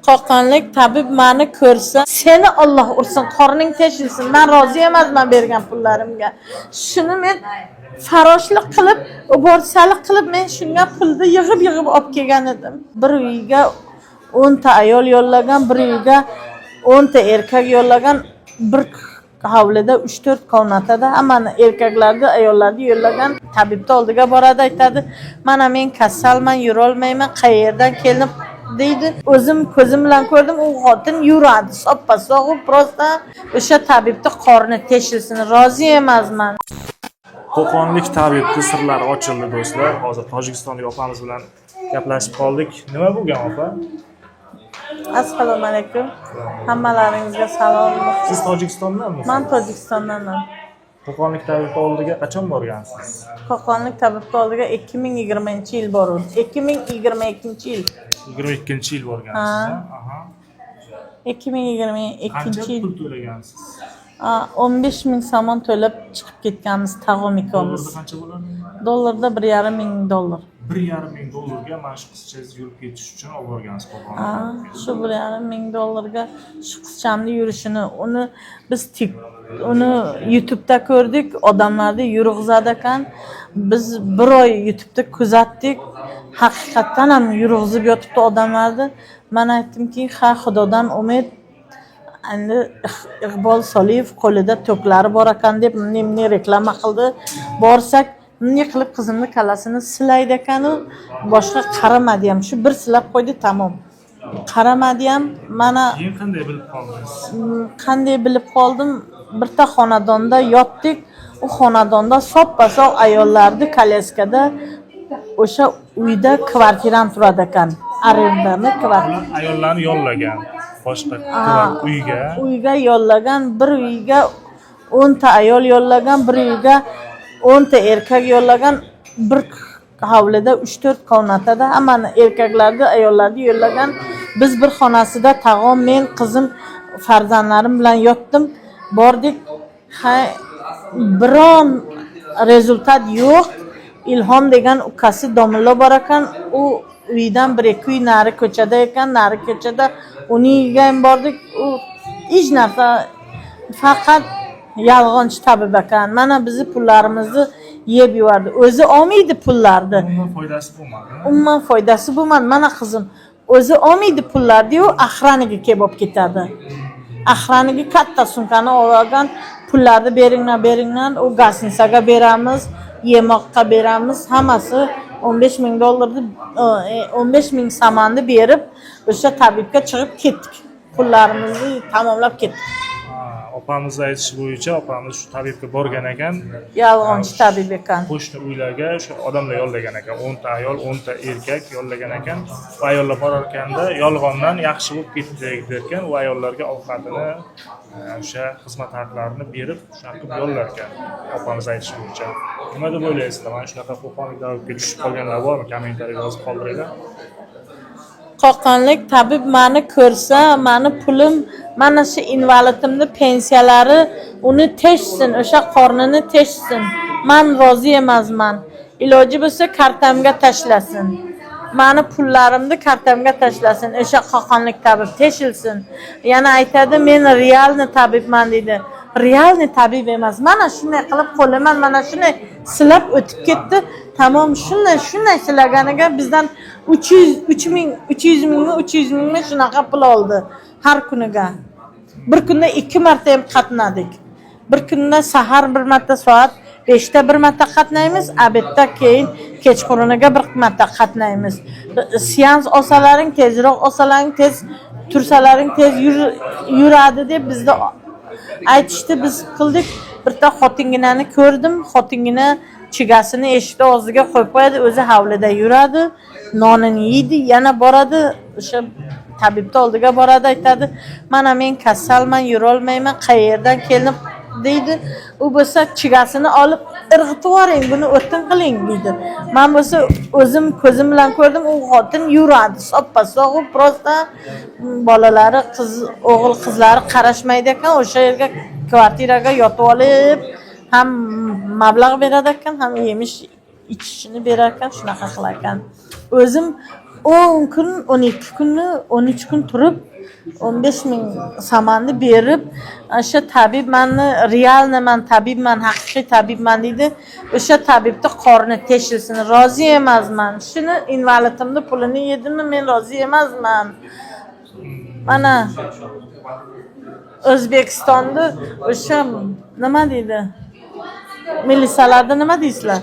Qo'qonlik tabib meni ko'rsa, seni Alloh ursin, qorning teshilsin. Men rozi emasman bergan pullarimga. Shuni men faroshlik qilib, uborsalik qilib men shunga pulni yig'ib olib kelgan edim. Bir uyga 10 ta ayol yo'llagan, bir uyga 10 ta erkak yo'llagan, bir hovlida 3-4 komnatada hammani erkaklarni, ayollarni yo'llagan. Tabibning oldiga boradi, aytadi: "Mana men kasalman, yura olmayman, qayerdan keldim?" deydi. O'zim ko'zim bilan ko'rdim, u xotin yuradi, soppa-sog'ib, prosta o'sha tabibning qorni teshilsin, rozi emasman. Qo'qonlik tabibning sirlari ochildi do'stlar. Hozir tojikistonlik opamiz bilan gaplashib qoldik. Nima bo'lgan opa? Assalomu alaykum. Hammalaringizga salom. Siz Tojikistondanmisiz? Men Tojikistondanman. Qo'qonlik tabibning oldiga qachon borgansiz? Qo'qonlik tabibning oldiga 2020-yil bordim. 2022-yil. 22-yil borgansiz. Aha. 2022-yil. Qancha pul to'lagansiz? 15 ming somon to'lab chiqib ketganmiz tag'im ikkovimiz. Dollarda qancha bo'ladi? Dollarda $1,5 ming. 1,5 ming dollarga mana shu qizchangiz yurib ketish uchun olib borgansiz Qo'qonga. Shu $1,5 ming shu qizchamni yurishini biz uni YouTube'da ko'rdik, odamlarni yurg'izadi ekan. Biz bir oy YouTube'da kuzatdik. Haqiqatan ham yurg'izib yotibdi odamlarni. Men aytdimki, "Ha, Xudodan umid." Endi Iqbol Soliyev qo'lida to'klari bor ekan deb nimni reklama qildi. Borsak, bunday qilib qizimni kallasini silaydi ekan u. Boshqa qaramadi ham. Shu bir silab qo'ydi, tamom. Qaramadi ham. Mana Keyin qanday bilib qoldingiz? Qanday bilib qoldim? Birta xonadonda yotdik. U xonadonda soppa-sog' ayollarni kolyaskada o'sha uyda kvartiram turadi ekan. Arendani kvartira. Ayollarni yollagan. Boshqa uyga yollagan, bir uyga 10 ta ayol yollagan, bir uyga 10 ta erkak yollagan, bir hovlida 3-4 komnatada hammani erkaklarni, ayollarni yollagan. Biz bir xonasida tag'om, men, qizim, farzandlarim bilan yotdim. Bordik, biron rezultat yo'q. Ilhom degan ukasi domla bor ekan, u uydan 1-2 uy nari ko'chada ekan, nari ko'chada uning uyiga ham bordik. U hech narsa, faqat yolg'onchi tabib ekan. Mana bizni pullarimizni yeb yubordi. O'zi olmaydi pullarni. Umuman foydasi bo'lmadi. Mana qizim o'zi olmaydi pullarni-yu, ahraniga kelib olib ketadi. Ahraniga katta sumkani olgan, pullarni beringlar, u gosnisaga beramiz, yemoqqa beramiz, hammasi $15 ming 15 ming somonni berib o'sha tabibga chiqib ketdik. Pullarimizni tamomlab ketdik. Opamiz aytishi bo'yicha, opamiz shu tabibga borgan ekan, yolg'onchi tabib ekan. Qo'shni uylarga o'sha odamlar yollagan ekan, 10 ta ayol, 10 ta erkak yollagan ekan. Bu ayollar borar ekanda yolg'ondan yaxshi bo'lib ketdi derkan, u ayollarga ovqatini, o'sha xizmat haqlarini berib, shunaqa qilib yollar ekan. Opamiz aytishi bo'yicha. Nima deb o'ylaysizlar? Mana shunaqa qo'qonlik tabibga tushib qolganlar bormi? Kommentariyga yozib qoldiringlar. Qo'qonlik tabib meni ko'rsa, meni pulim, mana shu invalidimni pensiyalari uni teshsin, o'sha qornini teshsin. Men rozi emasman. Iloji bo'lsa kartamga tashlasin. Meni pullarimni kartamga tashlasin. O'sha qo'qonlik tabib teshilsin. Yana aytadi, men realni tabibman deydi. Realni tabib emas. Mana shunday qilib qo'liman, mana shunday silab o'tib ketdi. Tamom, shunday silaganiga bizdan 300 mingmi shunaqa pul oldi har kuniga. Bir kunda 2 marta ham qatnadik. Bir kunda sahar bir marta, soat 5 ta bir marta qatnaymiz, obeddan keyin kechquruniga bir marta qatnaymiz. Seans olsalaring tezroq olsalaring, tez tursalaring tez yuradi deb bizda aytishdi. Biz qildik. Birta xotinginani ko'rdim. Xotingina chigasini eshikda og'ziga qo'yib qo'yadi, o'zi hovlida yuradi, nonini yeydi, yana boradi, o'sha tabibning oldiga boradi, aytadi: "Mana men kasalman, yura olmayman, qayerdan keldim?" deydi. U bo'lsa chigasini olib irg'itib yuboring, buni o'tin qiling deydi. Men bo'lsa o'zim ko'zim bilan ko'rdim, u xotin yuradi, soppa-sog'ib, prosta bolalari, o'g'il qizlari qarashmaydi ekan, o'sha yerga kvartiraga yotib olib, ham mablag' berar ekan, ham yemish ichishini berar ekan, shunaqa qilar ekan. O'zim 10 kun, 12 kunni, 13 kun turib 15 ming so'mni berib, o'sha tabib meni realman tabibman, haqiqiy tabibman deydi. O'sha tabibni qorni teshilsin. Rozi emasman. Shuni invalidimni pulini yedimmi, men rozi emasman. Mana O'zbekistonda o'sha nima deydi? Militsiyalarda nima deysizlar?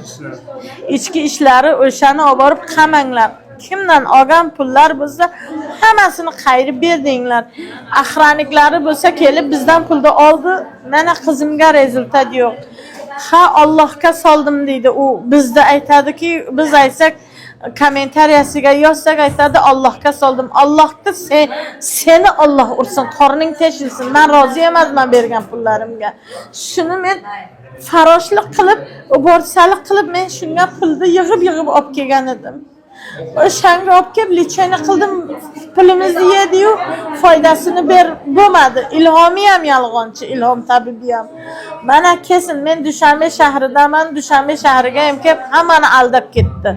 Ichki ishlari o'shani olib borib qamanglar. Kimdan olgan pullar bo'lsa, hammasini qayirib berdinglar. Охранниклari bo'lsa kelib bizdan pulni oldi. Mana qizimga rezultat yo'q. Ha, Allohga soldim deydi. U bizda aytadiki, biz aytsak kommentariyasiga yozsak aytadi, Allohga soldim. Allohga seni Alloh ursin, qorning teshilsin. Men rozi emasman bergan pullarimga. Shuni men faroshlik qilib, o'borsalik qilib men shunga pulni yig'ib olib kelgan edim. O'shanga olib kelib lecheni qildim, pulimizni yedi-yu, foydasini bo'lmadi. Ilhomi ham yolg'onchi, Ilhom tabibi ham. Mana kesin men Dushanbe shahridaman, Dushanbe shahriga ham kelib hammani aldab ketdi.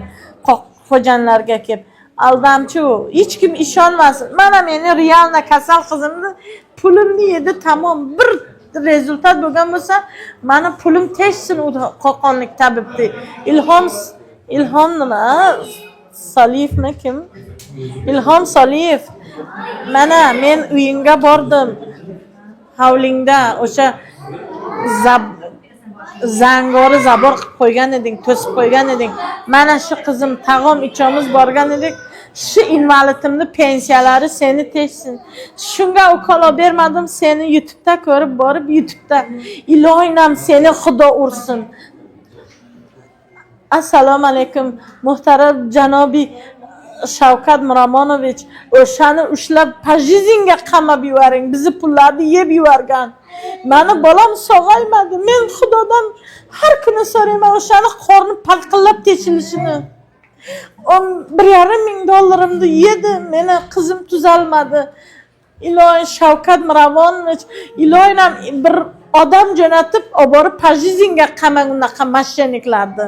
Xo'janlarga kelib aldamchi u. Hech kim ishonmasin. Mana meni realna kasal qizimni pulimni yedi, tamom. Bir rezultat bo'lgan bo'lsa, meni pulim teshsin u qo'qonlik tabibni. Ilhom nima? Soliyevmi kim? Ilhom Soliyev. Mana men uyingga bordim. Havlingda o'sha zangori zabor qilib qo'ygan eding, to'sib qo'ygan eding. Mana shu qizim tag'om ichamiz borgan edik. Shu invalidimni pensiyalari seni teshsin. Shunga ukol bermadim, seni YouTube'da ko'rib borib YouTube'da ilohinam seni xudo ursin. Assalomu alaykum, muhtaram janobi Shavkat Miromonovich, o'shani ushlab pajizinga qamab yuboring. Bizi pullarni yeb yuborgan. Meni bolam sog'aymadi. Men Xudodan har kuni so'rayman o'shani qorni palqillab teshilishini. $1,500 yedi. Meni qizim tuzalmadi. Ilohi Shavkat Miromonovich, ilohim bir odam jo'natib, olib borib pajizinga qamang unaqa mashinalarni.